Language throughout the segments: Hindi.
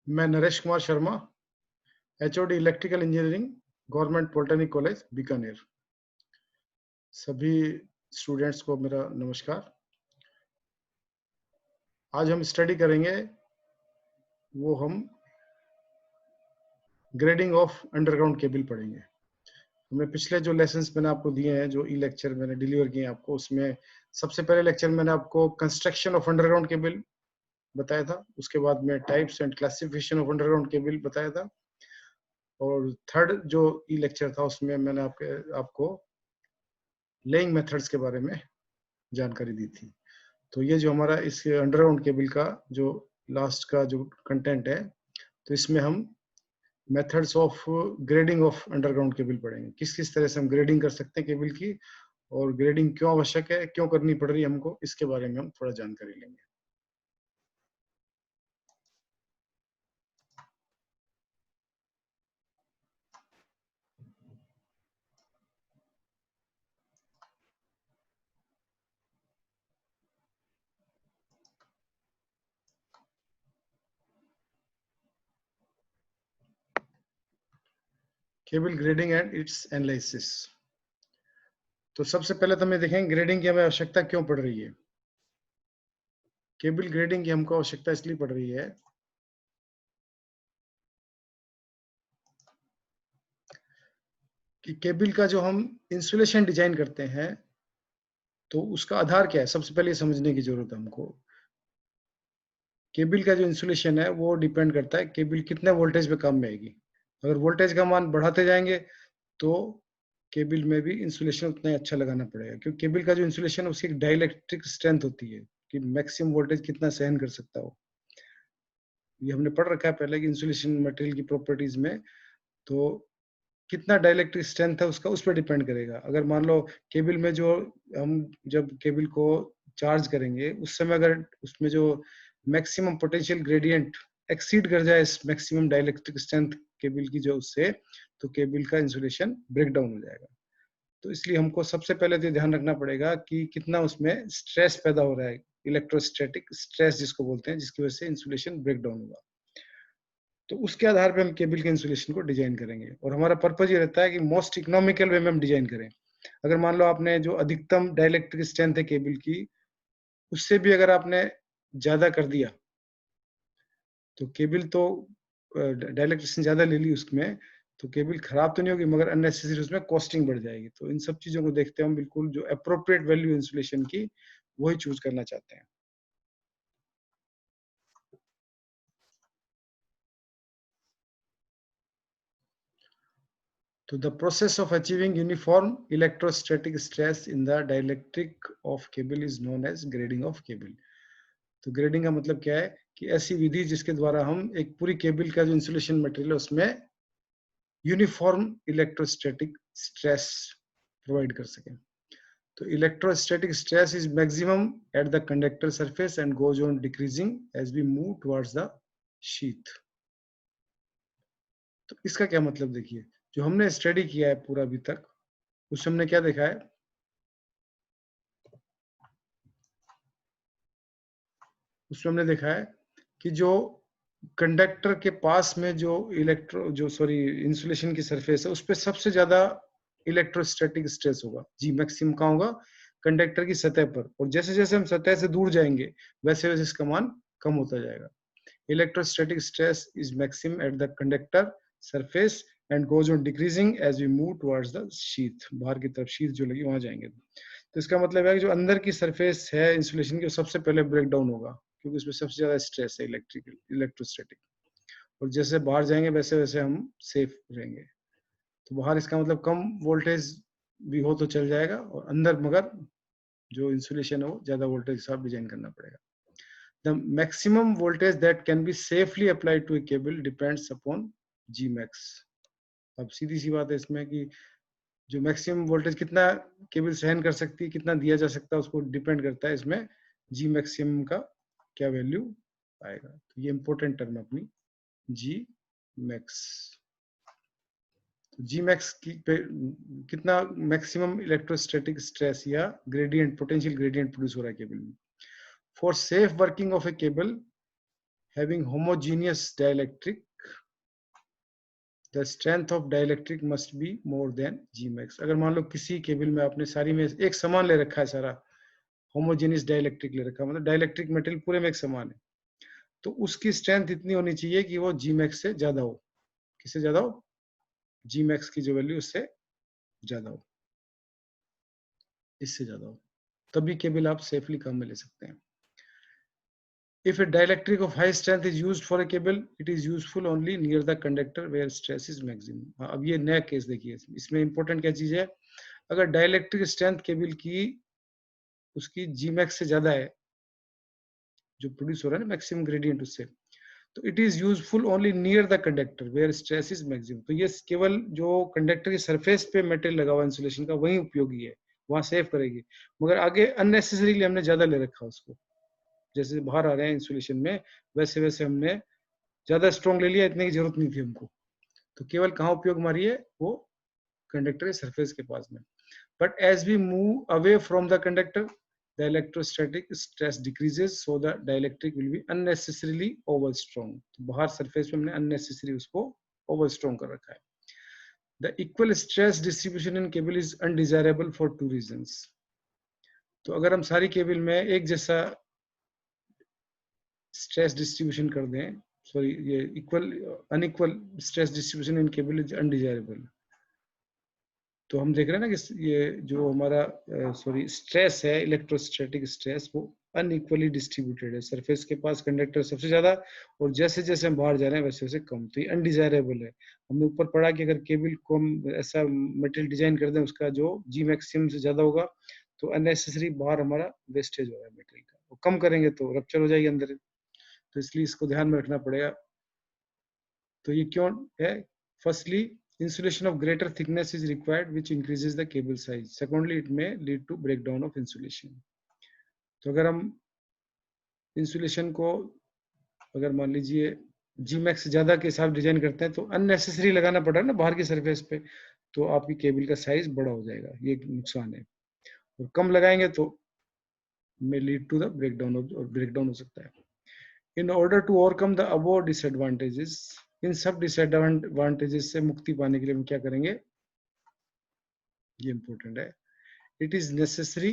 मैं Naresh Kumar Sharma, HOD electrical engineering, government polytechnic college Bikaner. सभी स्टूडेंट्स को मेरा नमस्कार। आज हम स्टडी करेंगे हम ग्रेडिंग ऑफ अंडरग्राउंड केबल पढ़ेंगे। हमने पिछले जो लेसन्स मैंने आपको दिए हैं, जो लेक्चर मैंने डिलीवर किए हैं आपको, उसमें सबसे पहले लेक्चर मैंने आपको कंस्ट्रक्शन ऑफ अंडरग्राउंड केबल बताया था। उसके बाद में types and classification of underground cable बताया था। और थर्ड जो लेक्चर था उसमें मैंने आपको लेइंग मेथड्स के बारे में जानकारी दी थी। तो ये जो हमारा इस अंडरग्राउंड केबल का जो लास्ट का जो कंटेंट है, तो इसमें हम methods of grading of underground cable पढ़ेंगे। किस किस तरह से हम ग्रेडिंग कर सकते हैं केबल की, और ग्रेडिंग क्यों आवश्यक है, क्यों करनी पड़ रही है हमको, इसके बारे में हम थोड़ा जानकारी लेंगे। Cable grading and it's analysis. तो सबसे पहले तो हमें देखेंगे ग्रेडिंग की हमें आवश्यकता क्यों पड़ रही है। केबल ग्रेडिंग की हमको आवश्यकता इसलिए पड़ रही है कि केबल का जो हम इंसुलेशन डिजाइन करते हैं, तो उसका आधार क्या है, सबसे पहले समझने की जरूरत है हमको। केबल का जो इंसुलेशन है वो डिपेंड करता है केबल कितने वोल्टेज पे काम में आएगी। अगर वोल्टेज का मान बढ़ाते जाएंगे तो केबल में भी इंसुलेशन उतना ही अच्छा लगाना पड़ेगा, क्योंकि केबल का जो इंसुलेशन है उसकी एक डाइलेक्ट्रिक स्ट्रेंथ होती है कि मैक्सिमम वोल्टेज कितना सहन कर सकता हो। ये हमने पढ़ रखा है पहले कि इंसुलेशन मटेरियल की प्रॉपर्टीज में, तो कितना डाइलेक्ट्रिक स्ट्रेंथ है उसका उस पर डिपेंड करेगा। अगर मान लो केबल में जो हम जब केबल को चार्ज करेंगे उस समय अगर उसमें जो मैक्सिमम पोटेंशियल ग्रेडियंट एक्सीड कर जाए इस मैक्सिमम डाइलेक्ट्रिक स्ट्रेंथ केबल की जो उससे, तो केबल का इंसुलेशन ब्रेक डाउन हो जाएगा। तो इसलिए हमको सबसे पहले तो ध्यान रखना पड़ेगा कि कितना उसमें स्ट्रेस पैदा हो रहा है, इलेक्ट्रोस्टैटिक स्ट्रेस जिसको बोलते हैं, जिसकी वजह से इंसुलेशन ब्रेक डाउन होगा। तो उसके आधार पे हम केबल के इंसुलेशन को डिजाइन करेंगे, और हमारा पर्पज ये रहता है कि मोस्ट इकोनॉमिकल वे में हम डिजाइन करें। अगर मान लो आपने जो अधिकतम डाइलेक्ट्रिक स्ट्रेंथ है केबल की, उससे भी अगर आपने ज्यादा कर दिया तो केबल तो डाइलेक्ट्रिक ज्यादा ले ली उसमें, तो केबल खराब तो नहीं होगी मगर अननेसेसरी उसमें कॉस्टिंग बढ़ जाएगी। तो इन सब चीजों को देखते हैं हम बिल्कुल जो अप्रोप्रिएट वैल्यू इंसुलेशन की वही चूज करना चाहते हैं। तो the process of achieving uniform electrostatic stress in the dielectric of cable is known as grading of cable। तो ग्रेडिंग का मतलब क्या है कि ऐसी विधि जिसके द्वारा हम एक पूरी केबल का जो इंसुलेशन मटेरियल है उसमें यूनिफॉर्म इलेक्ट्रोस्टैटिक स्ट्रेस प्रोवाइड कर सकें। तो electrostatic stress is maximum at the conductor surface and goes on decreasing as we move towards the sheath. तो इसका क्या मतलब देखिए, जो हमने स्टडी किया है पूरा अभी तक, उसमें हमने क्या देखा है, उसमें हमने देखा है कि जो कंडक्टर के पास में जो इंसुलेशन की सरफेस है उस पर सबसे ज्यादा इलेक्ट्रोस्टैटिक स्ट्रेस होगा। जी मैक्सिमम कहाँ होगा, कंडक्टर की सतह पर। और जैसे जैसे हम सतह से दूर जाएंगे वैसे वैसे इसका मान कम होता जाएगा। Electrostatic stress is maximum at the conductor surface and goes on decreasing as we move towards the sheath. बाहर की तरफ शीथ जो लगी वहां जाएंगे। तो इसका मतलब है कि जो अंदर की सरफेस है इंसुलेशन की सबसे पहले ब्रेक डाउन होगा, क्योंकि उसमें सबसे ज्यादा स्ट्रेस है इलेक्ट्रोस्टैटिक। और जैसे बाहर जाएंगे वैसे वैसे हम सेफ रहेंगे। तो बाहर इसका मतलब कम वोल्टेज भी हो तो चल जाएगा, और अंदर मगर जो इंसुलेशन है वो ज्यादा वोल्टेज के साथ डिजाइन करना पड़ेगा। The maximum voltage that can be safely applied to a cable depends upon G max. अब सीधी सी बात है इसमें कि जो मैक्सिमम वोल्टेज कितना केबल सहन कर सकती है, कितना दिया जा सकता है, उसको डिपेंड करता है इसमें जी मैक्सिमम का क्या वैल्यू आएगा। तो ये इंपॉर्टेंट टर्म अपनी जी मैक्स। जी मैक्स कितना मैक्सिमम इलेक्ट्रोस्टैटिक स्ट्रेस या ग्रेडियंट, पोटेंशियल ग्रेडियंट प्रोड्यूस हो रहा है केबल में। For safe working of A cable having homogeneous dielectric, the strength of dielectric must be more than G max. अगर मान लो किसी केबल में आपने सारी में एक समान ले रखा है, सारा होमोजेनियस डाइलेक्ट्रिक ले रखा है, मतलब डाइलेक्ट्रिक मटेरियल पूरे में एक समान है, तो उसकी स्ट्रेंथ इतनी होनी चाहिए कि वो जी मैक्स से ज्यादा हो। किससे ज्यादा हो? जी मैक्स की जो वैल्यू उससे ज्यादा हो, इससे ज्यादा हो, तभी केबल आप सेफली काम में ले सकते हैं। If a dielectric of high strength is used for a cable, it is useful only near the conductor where stress is maximum. अब ये नया केस देखिए, इसमें इंपॉर्टेंट क्या चीज है, अगर डाइलेक्ट्रिक स्ट्रेंथ केबल की उसकी जी मैक्स से ज्यादा है, जो प्रोड्यूस हो रहा है ना मैक्सिमम ग्रेडियंट उससे, तो it is useful only near the conductor where stress is maximum. तो ये केवल जो कंडक्टर की सरफेस पे मेटेरियल लगा हुआ इंसुलेशन का वही उपयोगी है, वहां सेव करेगी, मगर आगे अननेसेसरीली हमने ज्यादा ले रखा उसको, जैसे बाहर आ रहे हैं इंसुलेशन में, वैसे वैसे हमने ज्यादा स्ट्रॉन्ग ले लिया, इतने की जरूरत नहीं थी हमको। तो केवल कहाँ उपयोग हमारी है, वो कंडक्टर के सरफेस के पास में। But as we move away from the conductor, the electrostatic stress decreases, so the dielectric will be unnecessarily over strong. तो बाहर सरफेस पे हमने unnecessary उसको over strong कर रखा है। The equal stress distribution in cable is undesirable for two reasons. तो अगर हम सारी केबल में एक जैसा स्ट्रेस डिस्ट्रीब्यूशन कर दें, सॉरी ये equal unequal stress distribution in cable is undesirable. तो हम देख रहे हैं ना कि ये जो हमारा सॉरी स्ट्रेस है, इलेक्ट्रोस्टैटिक स्ट्रेस, वो अनइक्वली डिस्ट्रीब्यूटेड है, सरफेस के पास कंडक्टर सबसे ज्यादा, और जैसे जैसे हम बाहर जा रहे हैं वैसे वैसे कम, तो ये अनडिजायरेबल है। हमने ऊपर पढ़ा कि अगर केबल को हम ऐसा मटेरियल डिजाइन कर दें उसका जो जी मैक्सिमम से ज्यादा होगा, तो अननेसेसरी बाहर हमारा वेस्टेज हो रहा है मटेरियल का, वो कम करेंगे तो रप्चर हो जाएगी अंदर, तो इसलिए इसको ध्यान में रखना पड़ेगा। तो ये क्यों है? Firstly, insulation of greater thickness is required which increases the cable size. Secondly, it may lead to breakdown of insulation. तो अगर हम इंसुलेशन को अगर मान लीजिए जी मैक्स से ज्यादा के हिसाब डिजाइन करते हैं, तो अननेसेसरी लगाना पड़ रहा है ना बाहर की सरफेस पे, तो आपकी केबल का साइज बड़ा हो जाएगा, ये एक नुकसान है। और कम लगाएंगे तो may lead to the breakdown हो सकता है। In order to overcome the above disadvantages, इन सब डिसएडवांटेजेस से मुक्ति पाने के लिए हम क्या करेंगे, ये इंपॉर्टेंट है। It is necessary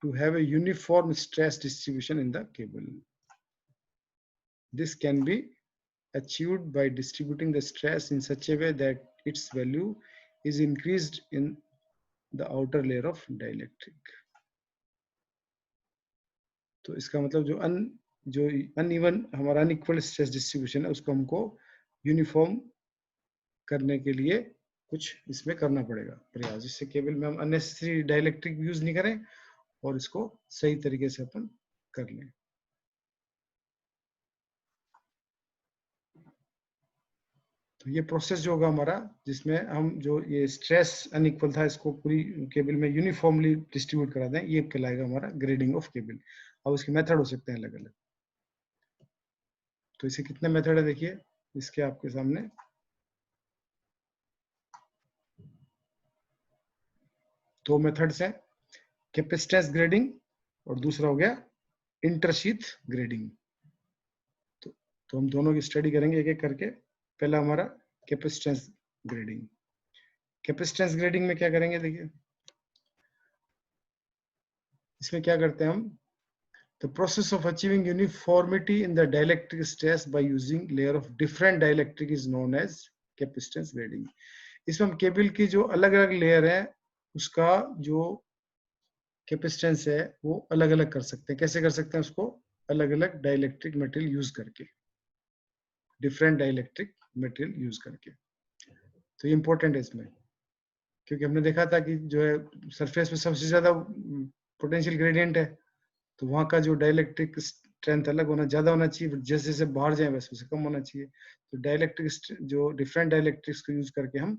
to have a uniform stress distribution in the cable. This can be achieved by distributing the stress in such a way that its value is increased in the outer layer of dielectric. तो इसका मतलब जो अनइवन हमारा अनइक्वल स्ट्रेस डिस्ट्रीब्यूशन है उसको हमको यूनिफॉर्म करने के लिए कुछ इसमें करना पड़ेगा प्रयास, जिससे केबल में हम अननेसेसरी डाइलेक्ट्रिक यूज नहीं करें और इसको सही तरीके से अपन कर लें। तो ये प्रोसेस जो होगा हमारा, जिसमें हम जो ये स्ट्रेस अनइक्वल था इसको पूरी केबल में यूनिफॉर्मली डिस्ट्रीब्यूट करा दें, ये कहलाएगा हमारा ग्रेडिंग ऑफ केबल। अब उसके मेथड हो सकते हैं अलग अलग। तो इसे कितने मेथड है देखिए इसके आपके सामने। दो मेथड्स हैं, कैपेसिटेंस ग्रेडिंग और दूसरा हो गया इंटरशीथ ग्रेडिंग। तो हम दोनों की स्टडी करेंगे एक एक करके। पहला हमारा कैपेसिटेंस ग्रेडिंग। कैपेसिटेंस ग्रेडिंग में क्या करेंगे देखिए, इसमें क्या करते हैं हम, the process of achieving uniformity in the dielectric stress by using layer of different dielectric is known as capacitance grading. इसमें हम केबल की जो अलग अलग लेयर है उसका जो कैपेसिटेंस है वो अलग अलग कर सकते हैं। कैसे कर सकते हैं उसको? अलग अलग डाइलेक्ट्रिक मटेरियल यूज करके, डिफरेंट डाइलेक्ट्रिक मटेरियल यूज करके। तो ये इंपॉर्टेंट है इसमें, क्योंकि हमने देखा था कि जो है सरफेस पे सबसे ज्यादा पोटेंशियल ग्रेडियंट है, तो वहाँ का जो डाइलेक्ट्रिक स्ट्रेंथ अलग होना, ज्यादा होना चाहिए, जैसे जैसे बाहर जाए वैसे वैसे कम होना चाहिए। तो डाइलेक्ट्रिक जो डिफरेंट डाइलेक्ट्रिक्स को यूज करके हम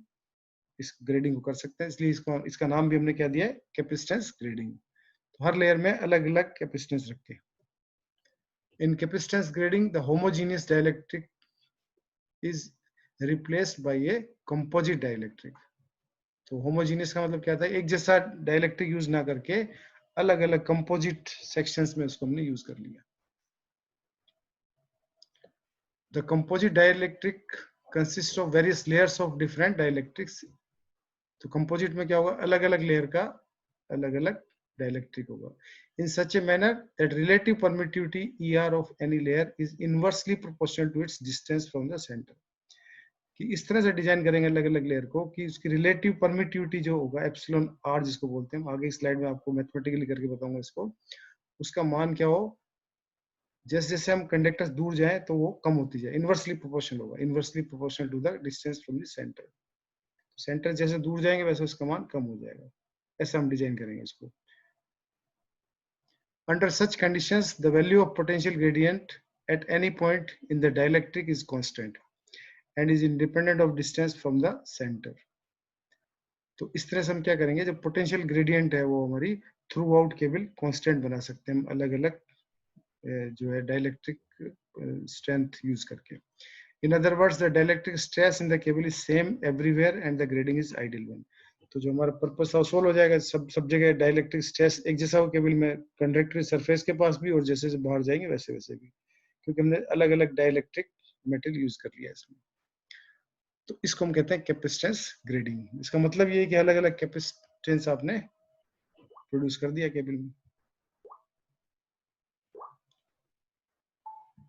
इस ग्रेडिंग को कर सकते हैं, इसलिए इसका नाम भी हमने क्या दिया है, कैपेसिटेंस ग्रेडिंग। तो हर लेयर में अलग अलग कैपेसिटेंस रखते हैं। In capacitance grading the homogeneous dielectric is replaced by a composite dielectric. तो होमोजीनियस का मतलब क्या था, एक जैसा डाइलेक्ट्रिक यूज ना करके अलग अलग कंपोजिट सेक्शंस में उसको हमने यूज कर लिया। The composite dielectric consist of various layers of different dielectrics. तो कंपोजिट में क्या होगा, अलग अलग लेयर का अलग अलग डाइलेक्ट्रिक होगा। In such a manner that relative permittivity ER of any layer is inversely proportional to its distance from the centre. कि इस तरह से डिजाइन करेंगे अलग अलग लेयर को कि उसकी रिलेटिव परमिटिविटी जो होगा एप्सिलॉन आर जिसको बोलते हैं, आगे स्लाइड में आपको मैथमेटिकली करके बताऊंगा इसको, उसका मान क्या हो, जैसे जैसे हम कंडक्टर्स दूर जाए तो वो कम होती जाए, इनवर्सली प्रोपोर्शनल होगा, inversely proportional to the distance from the centre. Centre जैसे दूर जाएंगे वैसे उसका मान कम हो जाएगा, ऐसा हम डिजाइन करेंगे इसको। Under such conditions, the value of potential gradient at any point in the dielectric is constant and is independent of distance from the center. तो इस तरह से हम क्या करेंगे, जब पोटेंशियल ग्रेडियंट है वो हमारी थ्रू आउट केबल कांस्टेंट बना सकते हैं हम अलग अलग जो है डाइलेक्ट्रिक स्ट्रेंथ यूज करके। In other words the dielectric stress in the cable is same everywhere and the grading is ideal one. तो जो हमारा पर्पस था सोल्व हो जाएगा, सब जगह डाइलेक्ट्रिक स्ट्रेस एक जैसा हो केबल में, कंडक्टर सरफेस के पास भी और जैसे जैसे बाहर जाएंगे वैसे वैसे भी, क्योंकि हमने अलग अलग डाइलेक्ट्रिक मेटल यूज कर लिया इसमें। तो इसको हम कहते हैं कैपेसिटेंस ग्रेडिंग। इसका मतलब ये है कि अलग अलग कैपेसिटेंस आपने प्रोड्यूस कर दिया केबल में।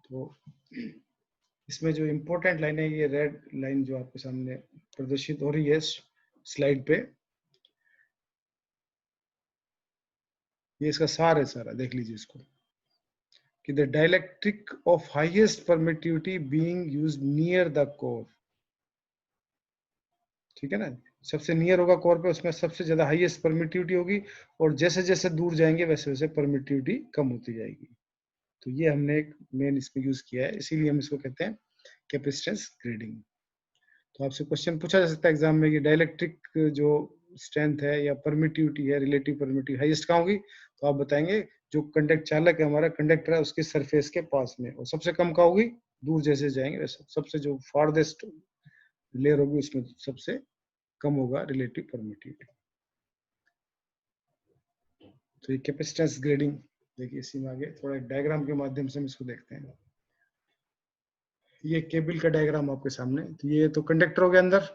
तो इसमें जो इम्पोर्टेंट लाइन है, ये रेड लाइन जो आपके सामने प्रदर्शित हो रही है स्लाइड पे, ये इसका सार है सारा, देख लीजिए इसको कि the dielectric of highest permittivity being used near the core. ठीक है ना, सबसे नियर होगा कोर पे, उसमें सबसे ज्यादा हाईएस्ट परमिटिविटी होगी, और जैसे जैसे दूर जाएंगे वैसे वैसे परमिटिविटी कम होती जाएगी। तो ये हमने एक मेन इसमें यूज किया है, इसीलिए हम इसको कहते हैं कैपेसिटेंस ग्रेडिंग। तो आपसे क्वेश्चन पूछा जा सकता है एग्जाम में कि डाइलेक्ट्रिक जो स्ट्रेंथ है या परमिटिविटी है, रिलेटिव परमिटिविटी हाईएस्ट कहाँ होगी, तो आप बताएंगे जो कंडक्ट चालक है हमारा, कंडक्टर है उसके सरफेस के पास में, और सबसे कम कहाँ होगी, दूर जैसे जाएंगे वैसे, सबसे जो फार्देस्ट लेयर होगी उसमें सबसे कम होगा रिलेटिव परमिटिविटी। तो ये कैपेसिटेंस ग्रेडिंग देखिए, इसी में आगे थोड़ा एक डायग्राम के माध्यम से हम इसको देखते हैं। ये केबल का डायग्राम आपके सामने, तो ये तो कंडक्टर हो गया अंदर,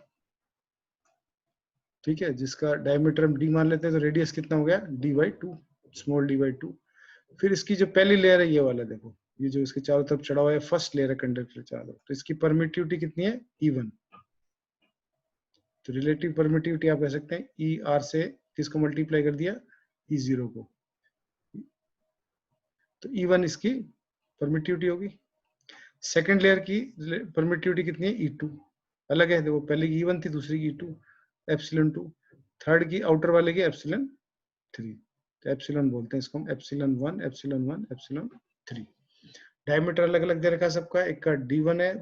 ठीक है, जिसका डायमीटर हम डी मान लेते हैं, तो रेडियस कितना हो गया, d/2, स्मॉल d/2। फिर इसकी जो पहली लेयर है ये वाला देखो, ये जो इसके चारों तरफ चढ़ा हुआ है फर्स्ट लेयर है कंडक्टर चारों तरफ, तो इसकी परमिटिविटी कितनी है, E1। तो रिलेटिव परमिटिविटी आप कह सकते हैं ER से किसको मल्टीप्लाई कर दिया, E0 को, तो E1 इसकी परमिटिविटी होगी। सेकेंड लेयर की परमिटिविटी कितनी है, E2, अलग है देखो, पहले की E1 थी, दूसरी की E2, एप्सिलॉन 2। थर्ड की आउटर वाले की एप्सिलॉन 3, तो एप्सिलॉन बोलते हैं इसको हम, एप्सिलॉन 1, एप्सिलॉन 1, एप्सिलॉन 3। डायमीटर अलग अलग दे रखा है सबका, एक का D1 है,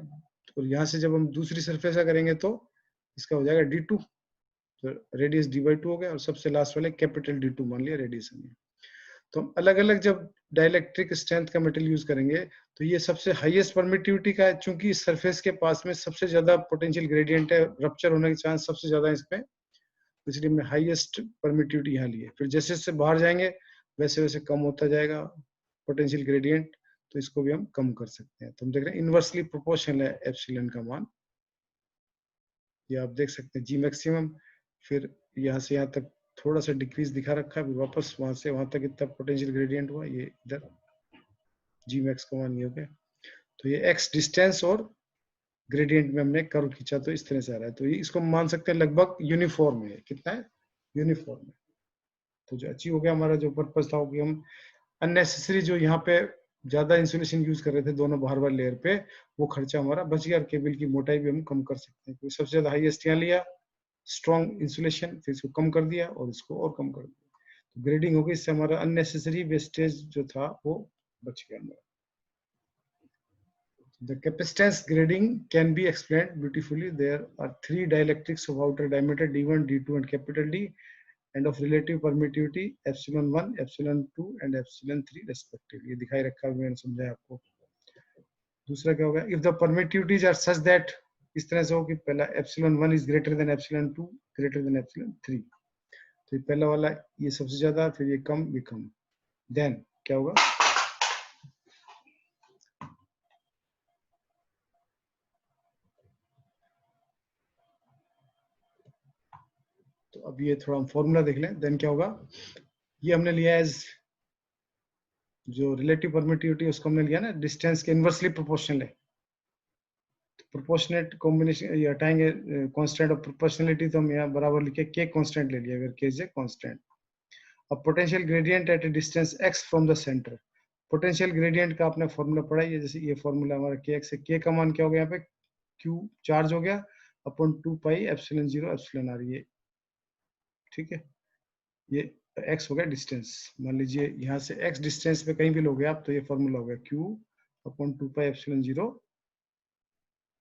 और यहाँ से जब हम दूसरी सरफेस का करेंगे तो इसका हो जाएगा D2, तो रेडियस d/2 हो गया, और सबसे लास्ट वाले कैपिटल D2 मान लिया रेडियस हमने। तो हम अलग अलग जब डाइलेक्ट्रिक स्ट्रेंथ का मेटल यूज करेंगे, तो ये सबसे हाईएस्ट परमिटिविटी का है, चूंकि सरफेस के पास में सबसे ज्यादा पोटेंशियल ग्रेडियंट है, रप्चर होने के चांस सबसे ज्यादा है इसमें, इसलिए हमने हाईएस्ट परमिटिविटी यहाँ ली है। फिर जैसे जैसे बाहर जाएंगे वैसे वैसे कम होता जाएगा पोटेंशियल ग्रेडियंट, तो इसको भी हम कम कर सकते हैं। तो हम देख रहे हैं इनवर्सली प्रोपोर्शनल है एप्सिलॉन का मान, ये आप देख सकते हैं जी मैक्सिमम, फिर यहाँ से यहाँ तक थोड़ा सा डिक्रीज दिखा रखा है, फिर वापस वहां से वहां तक इतना पोटेंशियल ग्रेडियंट हुआ, ये इधर जी मैक्स का मान ये हो गया। तो ये एक्स डिस्टेंस और ग्रेडियंट में हमने कर्व खींचा, तो इस तरह से आ रहा है, तो ये इसको मान सकते हैं लगभग यूनिफॉर्म है, कितना है, यूनिफॉर्म है। तो जो अचीव हो गया हमारा जो पर्पज था, कि हम अननेसेसरी जो यहाँ पे ज्यादा इंसुलेशन यूज कर रहे थे दोनों बाहर वाले लेयर पे, वो खर्चा हमारा बच गया, और केबल की मोटाई भी हम कम कर सकते हैं, क्योंकि सबसे ज्यादा हाईएस्ट यहाँ लिया स्ट्रॉन्ग इंसुलेशन, फिर इसको कम कर दिया और इसको और कम कर दिया, तो ग्रेडिंग हो गई, इससे हमारा अननेसेसरी वेस्टेज जो था वो बच गया हमारा। The capacitance grading can be explained beautifully. There are three dielectrics of outer diameter D1, D2 and capital D, and of relative permittivity epsilon 1, epsilon 2 and epsilon 3 respectively. ये दिखाई रखा है, मैंने समझाया आपको। दूसरा क्या होगा, if the permittivities are such that इस तरह से हो कि पहला epsilon 1 is greater than epsilon 2 greater than epsilon 3, तो ये पहला वाला ये सबसे ज्यादा, फिर ये कम, ये कम, देन क्या होगा, अब ये थोड़ा हम फॉर्मूला देख लें, देन क्या होगा, ये हमने लिया एज जो रिलेटिव परमिटिविटी उसको हमने लिया ना डिस्टेंस के इनवर्सली प्रोपोर्शनल है, प्रोपोर्शनेट कॉम्बिनेशन ये हटाएंगे कांस्टेंट ऑफ प्रोपोर्शनलिटी, तो हम यहाँ बराबर लिखे के कांस्टेंट ले लिया अगर के इज ए कांस्टेंट। अब potential gradient at a distance x from the centre, potential gradient का आपने फॉर्मूला पढ़ा है, जैसे ये फॉर्मूला हमारा के एक्स है, के का मान क्या हो गया यहाँ पे, q चार्ज हो गया upon 2 pi epsilon 0 epsilon r, ये ठीक है, ये x हो गया डिस्टेंस, मान लीजिए यहाँ से x डिस्टेंस पे कहीं भी लोगे आप, तो ये फॉर्मूला हो गया q upon 2 pi epsilon 0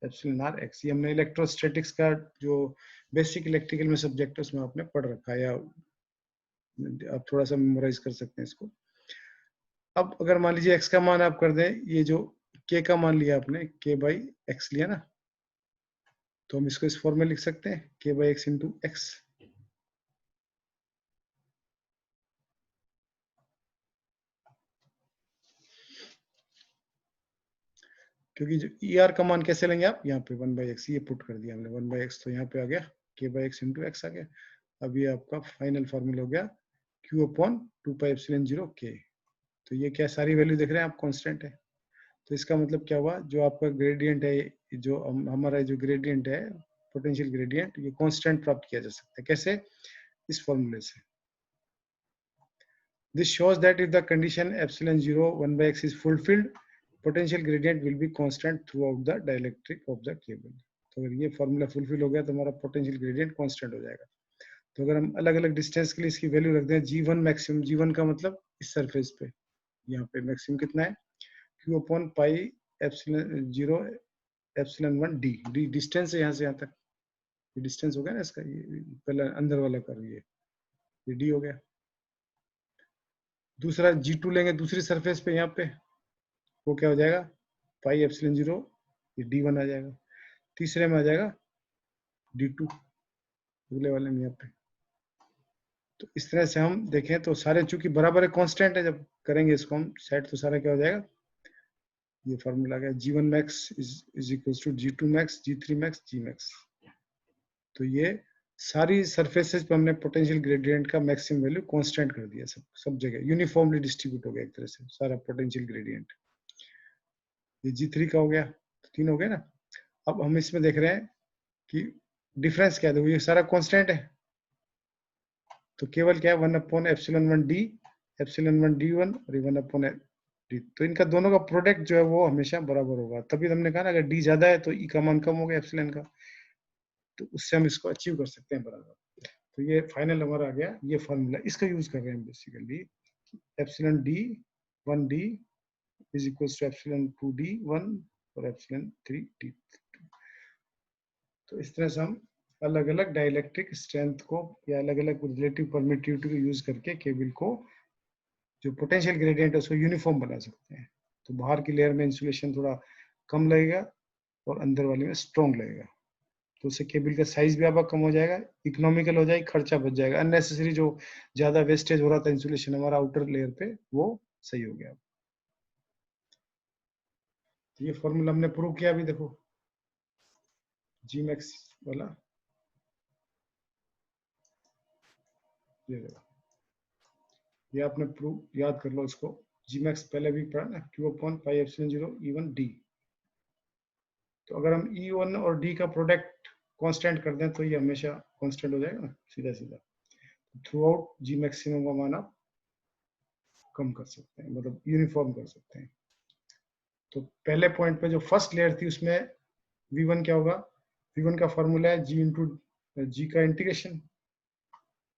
epsilon r x। ये हमने इलेक्ट्रोस्टैटिक्स का जो बेसिक इलेक्ट्रिकल में सब्जेक्ट है उसमें आपने पढ़ रखा है, या आप थोड़ा सा मेमोराइज कर सकते हैं इसको। अब अगर मान लीजिए x का मान आप कर दें, ये जो k का मान लिया आपने, k बाई एक्स लिया ना, तो हम इसको इस फॉर्म में लिख सकते हैं k by x into x. क्योंकि जो ई आर का मान कैसे लेंगे आप, यहाँ पे 1/x, ये पुट कर दिया हमने 1/x, तो यहाँ पे आ गया k by x into x आ गया। अब ये आपका फाइनल फॉर्मूला हो गया q upon 2 pi epsilon 0 k। तो ये क्या सारी वैल्यू देख रहे हैं आप, कांस्टेंट है, तो इसका मतलब क्या हुआ, जो आपका ग्रेडियंट है, जो हमारा जो ग्रेडियंट है पोटेंशियल ग्रेडियंट, ये कांस्टेंट प्राप्त किया जा सकता है, कैसे, इस फॉर्मूले से। This shows that if the condition epsilon 0 1/x is fulfilled, potential gradient will be constant throughout the dielectric of the cable। तो अगर ये फॉर्मूला फुलफिल हो गया तो हमारा पोटेंशियल ग्रेडियंट कांस्टेंट हो जाएगा। तो अगर हम अलग अलग डिस्टेंस के लिए इसकी वैल्यू रख दें, g1 मैक्सिमम, g1 का मतलब इस सरफेस पे, यहाँ पे मैक्सिमम कितना है, q upon pi epsilon 0 epsilon 1 d, d distance है यहाँ से यहाँ तक, ये डिस्टेंस हो गया ना इसका, ये पहले अंदर वाला कर, ये d हो गया। दूसरा g2 लेंगे दूसरी सरफेस पे, यहाँ पे वो क्या हो जाएगा, पाई एप्सिलॉन 0, ये d1 आ जाएगा। तीसरे में आ जाएगा d2, अगले वाले में यहाँ पे। तो इस तरह से हम देखें तो सारे चूंकि बराबर है, कांस्टेंट है, जब करेंगे इसको हम सेट तो सारा क्या हो जाएगा, ये फॉर्मूला गया g1 max is equals to g2 max g3 max g max। तो ये सारी सरफेसेस पे हमने पोटेंशियल ग्रेडियंट का मैक्सिमम वैल्यू कांस्टेंट कर दिया, सब जगह यूनिफॉर्मली डिस्ट्रीब्यूट हो गया एक तरह से सारा पोटेंशियल ग्रेडियंट। ये g3 का हो गया, तो 3 हो गया ना। अब हम इसमें देख रहे हैं कि डिफरेंस क्या है, देखो ये सारा कांस्टेंट है, तो केवल क्या है 1 upon epsilon 1 d, epsilon 1 d1 और 1 अपॉन d, तो इनका दोनों का प्रोडक्ट जो है वो हमेशा बराबर होगा। तभी हमने कहा ना अगर d ज्यादा है तो e का मान कम हो गया एप्सिलॉन का, तो उससे हम इसको अचीव कर सकते हैं बराबर। तो ये फाइनल हमारा आ गया, ये फॉर्मूला इसका यूज कर रहे हैं basically, epsilon d 1d is equals to epsilon 2d 1 और एप्सिलॉन 3d। तो इस तरह से हम अलग अलग डाइलेक्ट्रिक स्ट्रेंथ को या अलग अलग रिलेटिव परमिटिविटी को यूज करके केबल को जो पोटेंशियल ग्रेडियंट है उसको यूनिफॉर्म बना सकते हैं। तो बाहर की लेयर में इंसुलेशन थोड़ा कम लगेगा और अंदर वाले में स्ट्रॉन्ग लगेगा, तो उससे केबल का साइज भी आपका कम हो जाएगा, इकोनॉमिकल हो जाएगी, खर्चा बच जाएगा, अननेसेसरी जो ज्यादा वेस्टेज हो रहा था इंसुलेशन हमारा आउटर लेयर पे वो सही हो गया। तो ये फॉर्मूला हमने प्रूव किया, अभी देखो जी मैक्स वाला, ये देखो, ये आपने प्रूव याद कर लो इसको, जी मैक्स पहले भी पढ़ा ना, Q upon pi epsilon 0 E1 D। तो अगर हम E1 और D का प्रोडक्ट कांस्टेंट कर दें तो ये हमेशा कांस्टेंट हो जाएगा ना, सीधा सीधा। थ्रू आउट जी मैक्सिमम का मान आप कम कर सकते हैं, मतलब यूनिफॉर्म कर सकते हैं। तो पहले पॉइंट पे जो फर्स्ट लेयर थी उसमें V1 क्या होगा, V1 का फॉर्मूला है G इंटू जी का इंटीग्रेशन।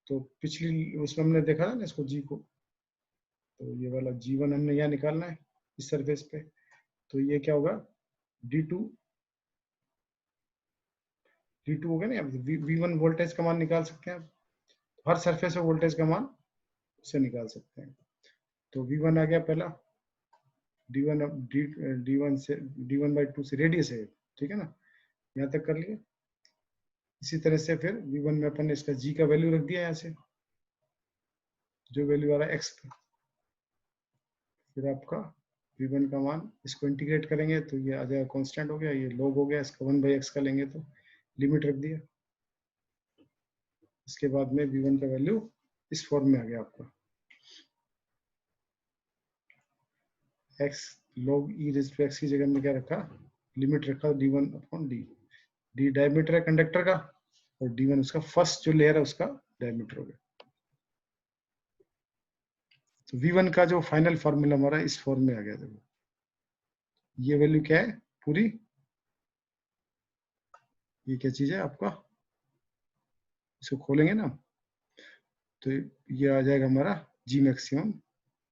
तो पिछली उसमें हमने देखा था ना इसको G को, तो ये वाला G1 हमने यहाँ निकालना है इस सरफेस पे, तो ये क्या होगा D2 हो गया ना। V1 वोल्टेज का मान निकाल सकते हैं आप, हर सरफेस पे वोल्टेज का मान उससे निकाल सकते हैं। तो V1 आ गया पहला, D1 D1 से D1/2 से रेडियस है, ठीक है ना, यहाँ तक कर लिया। इसी तरह से फिर V1 में अपन ने इसका G का वैल्यू रख दिया यहाँ से, जो वैल्यू आ रहा है X पे। फिर आपका V1 का मान इसको इंटीग्रेट करेंगे तो ये आ जाएगा कांस्टेंट हो गया, ये लॉग हो गया, इसका 1/x का लेंगे तो लिमिट रख दिया। इसके बाद में V1 का वैल्यू इस फॉर्म में आ गया आपका, x log e raise to x की जगह में क्या रखा, लिमिट रखा d1 upon d। d diameter है कंडक्टर का और d1 उसका फर्स्ट जो लेयर है उसका डायमीटर हो गया। तो V1 का जो फाइनल फॉर्मूला हमारा इस फॉर्म में आ गया। देखो ये वैल्यू क्या है पूरी, ये क्या चीज है आपका, इसको खोलेंगे ना तो ये आ जाएगा हमारा जी मैक्सिमम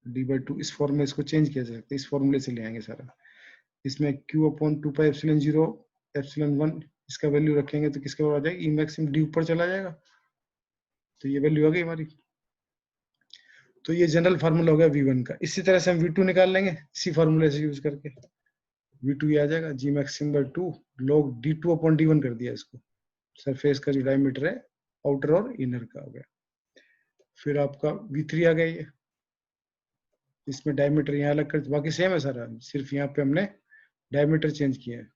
d/2। इस फॉर्म में इसको चेंज किया जा सकता है, इस फॉर्मूले से ले आएंगे सारा। इसमें q upon 2 pi epsilon 0 epsilon 1 इसका वैल्यू रखेंगे तो किसके बराबर आ जाएगा, ई मैक्सिमम d ऊपर चला जाएगा। तो ये वैल्यू आ गई हमारी। तो ये जनरल फार्मूला हो गया V1 का। इसी तरह से हम V2 निकाल लेंगे इसी फार्मूले से यूज करके। V2 ये आ जाएगा G maximum by 2 log d2 upon d1 कर दिया इसको, सरफेस का जो डायमीटर है आउटर और इनर का हो गया। फिर आपका V3 आ गया, ये इसमें डायमीटर यहाँ अलग कर, बाकी सेम है सारा, सिर्फ यहाँ पे हमने डायमीटर चेंज किया है।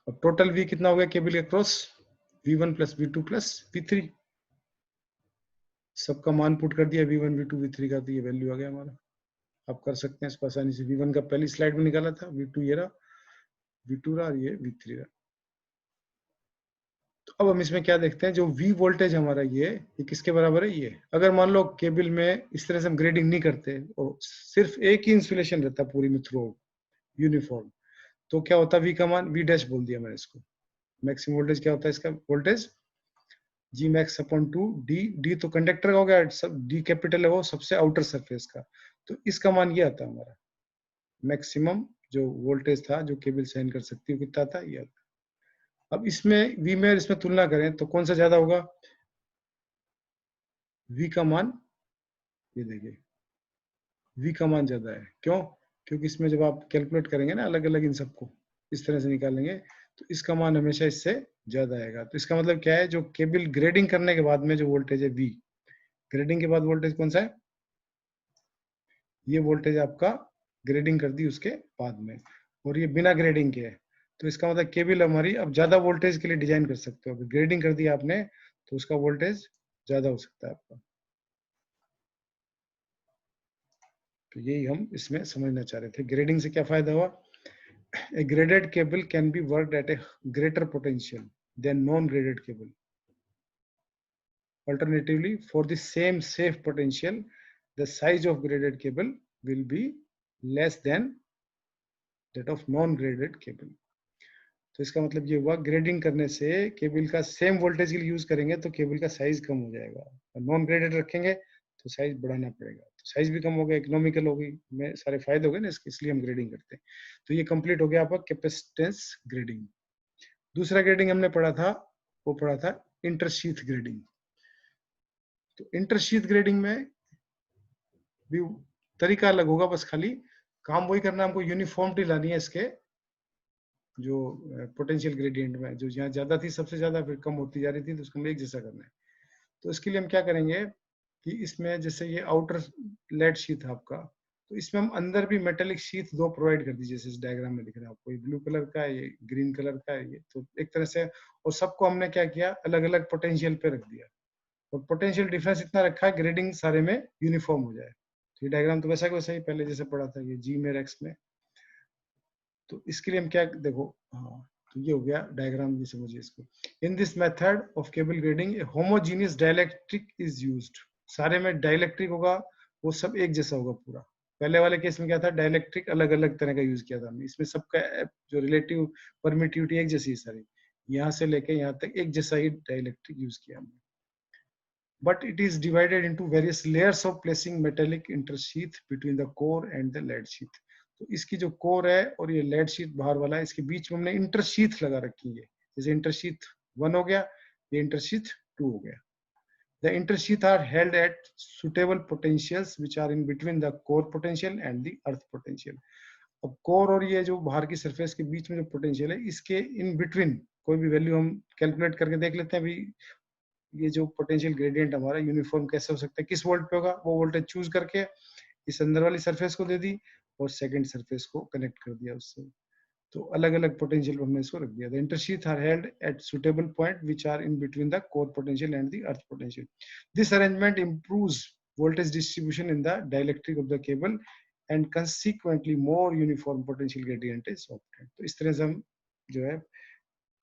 अब टोटल V कितना हो गया केबल के cross, V1 plus V2 plus V3, सबका मान पुट कर दिया V1 V2 V3 का, तो ये वैल्यू आ गया हमारा। आप कर सकते हैं इसको आसानी से। V1 का पहली स्लाइड में निकाला था, V2 ये रहा, V2 रहा और ये V3 रहा। तो अब हम इसमें क्या देखते हैं, जो V वोल्टेज हमारा ये किसके बराबर है, ये अगर मान लो केबल में इस तरह से हम ग्रेडिंग नहीं करते और सिर्फ एक ही इंसुलेशन रहता पूरी में थ्रू यूनिफॉर्म, तो क्या होता है V का मान, V डैश बोल दिया मैंने इसको। मैक्सिमम वोल्टेज क्या होता है इसका, वोल्टेज जी मैक्स अपॉन 2 डी, डी तो कंडक्टर का हो गया, सब डी कैपिटल है वो सबसे आउटर सरफेस का, तो इसका मान ये आता है हमारा मैक्सिमम जो वोल्टेज था जो केबल सहन कर सकती है कितना था, ये आता। अब इसमें वी में इसमें तुलना करें तो कौन सा ज्यादा होगा, वी का मान, ये देखिए वी का मान ज्यादा है। क्यों, क्योंकि इसमें जब आप कैलकुलेट करेंगे ना अलग अलग इन सबको इस तरह से निकालेंगे तो इसका मान हमेशा इससे ज्यादा आएगा। तो इसका मतलब क्या है, जो केबल ग्रेडिंग करने के बाद में जो वोल्टेज है वी, ग्रेडिंग के बाद वोल्टेज कौन सा है, ये वोल्टेज आपका ग्रेडिंग कर दी उसके बाद में, और ये बिना ग्रेडिंग के है। तो इसका मतलब केबल हमारी अब ज्यादा वोल्टेज के लिए डिजाइन कर सकते हो। अगर ग्रेडिंग कर दिया आपने तो उसका वोल्टेज ज्यादा हो सकता है आपका। तो यही हम इसमें समझना चाह रहे थे, ग्रेडिंग से क्या फायदा हुआ। A graded cable can be worked at a greater potential than non-graded cable. Alternatively, for the same safe potential, the size of graded cable will be less than that of non-graded cable. तो इसका मतलब ये हुआ, ग्रेडिंग करने से केबल का सेम वोल्टेज के लिए यूज करेंगे तो केबल का साइज कम हो जाएगा, और नॉन ग्रेडेड रखेंगे तो साइज बढ़ाना पड़ेगा, तो साइज भी कम हो गया, इकोनॉमिकल हो गई, में सारे फायदे हो गए ना इसके, इसलिए हम ग्रेडिंग करते हैं। तो ये कंप्लीट हो गया आपका कैपेसिटेंस ग्रेडिंग। दूसरा ग्रेडिंग हमने पढ़ा था, वो पढ़ा था इंटरशीथ ग्रेडिंग। तो इंटरशीथ ग्रेडिंग में भी तरीका अलग होगा, बस खाली काम वही करना, हमको यूनिफॉर्मिटी लानी है इसके जो पोटेंशियल ग्रेडियंट में, जो यहाँ ज्यादा थी सबसे ज्यादा फिर कम होती जा रही थी, तो उसको हमें एक जैसा करना है। तो इसके लिए हम क्या करेंगे कि इसमें जैसे ये आउटर लेड शीट है आपका, तो इसमें हम अंदर भी मेटेलिक शीट दो प्रोवाइड कर दीजिए, जैसे इस डायग्राम में दिख रहा है आपको, ये ब्लू कलर का है, ये ग्रीन कलर का है, ये तो एक तरह से, और सबको हमने क्या किया अलग अलग पोटेंशियल पे रख दिया, और पोटेंशियल डिफरेंस इतना रखा है ग्रेडिंग सारे में यूनिफॉर्म हो जाए। तो ये डायग्राम तो वैसा वैसा ही पहले जैसे पढ़ा था, ये जी में एक्स में। तो इसके लिए हम क्या देखो, हाँ तो ये हो गया डायग्राम, ये समझिए इसको। In this method of cable grading A homogeneous dielectric is used, सारे में डाइलेक्ट्रिक होगा, वो सब एक जैसा होगा पूरा। पहले वाले केस में क्या था, डाइलेक्ट्रिक अलग अलग तरह का यूज किया था हमने, इसमें सबका जो रिलेटिव परमिटिविटी एक जैसी है सारी, यहाँ से लेके यहाँ तक एक जैसा ही डाइलेक्ट्रिक यूज किया हमने। But it is divided into various layers of placing metallic intersheath between the core and the lead sheath. तो इसकी जो कोर है और ये लेड शीट बाहर वाला है, इसके बीच में हमने इंटरशीथ लगा रखी है, जैसे इंटरशीथ 1 हो गया, ये इंटरशीथ 2 हो गया। The intersheath are held at suitable potentials which are in between the core potential and the earth potential. अब कोर और ये जो बाहर की सरफेस के बीच में जो पोटेंशियल है, इसके इन बिटवीन कोई भी वैल्यू हम कैलकुलेट करके देख लेते हैं। अभी ये जो पोटेंशियल ग्रेडियंट हमारा यूनिफॉर्म कैसे हो सकता है, किस वोल्ट पे होगा, वो वोल्टेज चूज करके इस अंदर वाली सरफेस को दे दी और सेकंड सरफेस को कनेक्ट कर दिया उससे। तो अलग अलग पोटेंशियल हमने इसको रख दिया। The intersheath are held at suitable point which are in between the core potential and the earth potential. This arrangement improves voltage distribution in the dielectric of the cable and consequently more uniform potential gradient is obtained। तो इस तरह से हम जो है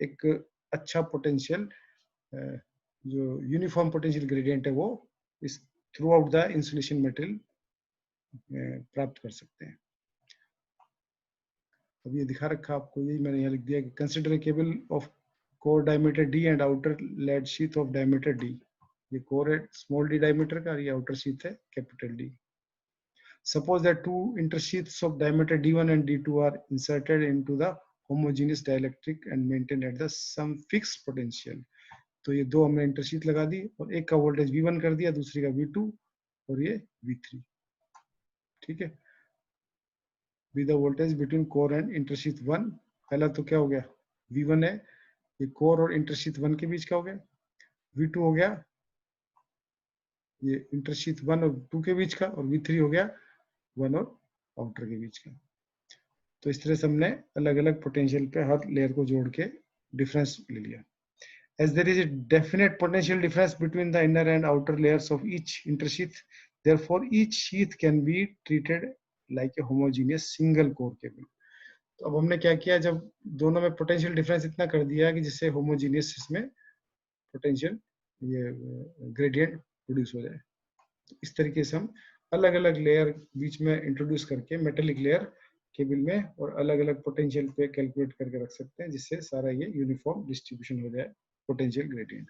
एक अच्छा पोटेंशियल जो यूनिफॉर्म पोटेंशियल ग्रेडियंट है वो इस throughout the insulation material प्राप्त कर सकते हैं। अब ये दिखा रखा आपको, यही मैंने यहाँ लिख दिया कि consider a cable of core diameter d and outer lead sheath of diameter D. ये कोर है स्मॉल डी डायमीटर का, ये आउटर शीथ है capital D. Suppose that two intersheaths of diameter d1 and d2 are inserted into the homogeneous dielectric and maintained at the some fixed potential। तो ये दो हमने इंटरशीथ लगा दी और एक का वोल्टेज V1 कर दिया, दूसरी का V2 और ये V3। ठीक है, be the voltage between core and intersheath 1। पहला तो क्या हो गया, V1 है, ये कोर और इंटरशीथ 1 के बीच का हो गया। V2 हो गया ये इंटरशीथ 1 और 2 के बीच का, और V3 हो गया 1 और आउटर के बीच का। तो इस तरह से हमने अलग अलग पोटेंशियल पे हर लेयर को जोड़ के डिफरेंस ले लिया। As there is a definite potential difference between the inner and outer layers of each intersheath, therefore each sheath can be treated like a homogeneous single core cable। तो अब हमने क्या किया, जब दोनों में पोटेंशियल डिफरेंस इतना कर दिया कि जिससे होमोजीनियस इसमें पोटेंशियल ये ग्रेडियंट प्रोड्यूस हो जाए। तो इस तरीके से हम अलग अलग लेयर बीच में इंट्रोड्यूस करके मेटेलिक लेयर केबल में और अलग अलग पोटेंशियल पे कैलकुलेट करके रख सकते हैं, जिससे सारा ये यूनिफॉर्म डिस्ट्रीब्यूशन हो जाए पोटेंशियल ग्रेडियंट।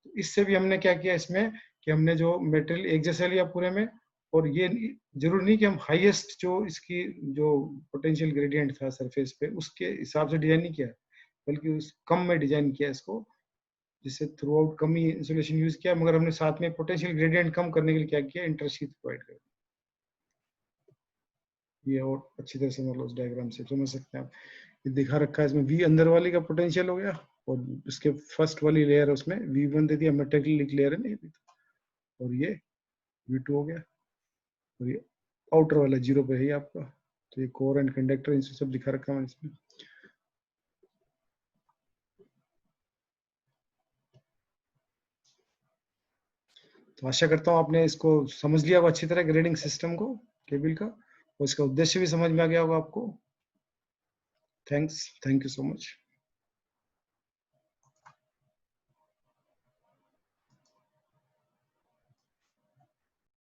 तो इससे भी हमने क्या किया इसमें कि हमने जो मटेरियल एक जैसा लिया पूरे में, और ये जरूरी नहीं कि हम हाईएस्ट जो इसकी जो पोटेंशियल ग्रेडियंट था सरफेस पे उसके हिसाब से डिजाइन नहीं किया, बल्कि उस कम में डिजाइन किया इसको, जिससे थ्रू आउट कम ही इंसुलेशन यूज किया, मगर हमने साथ में पोटेंशियल ग्रेडियंट कम करने के लिए क्या किया, इंटरशीथ प्रोवाइड कर। ये और अच्छी तरह से मतलब उस डायग्राम से समझ सकते हैं आप। ये दिखा रखा है इसमें V अंदर वाली का पोटेंशियल हो गया, और इसके फर्स्ट वाली लेयर उसमें V1 दे दिया, मेटेलिक लेयर है ना, और ये V2 हो गया, और ये आउटर वाला 0 पे है आपका। तो ये कोर एंड कंडक्टर इनसे सब दिखा रखा है इसमें। तो आशा करता हूँ आपने इसको समझ लिया होगा अच्छी तरह, ग्रेडिंग सिस्टम को केबल का, और इसका उद्देश्य भी समझ में आ गया होगा आपको। Thanks, thank you so much.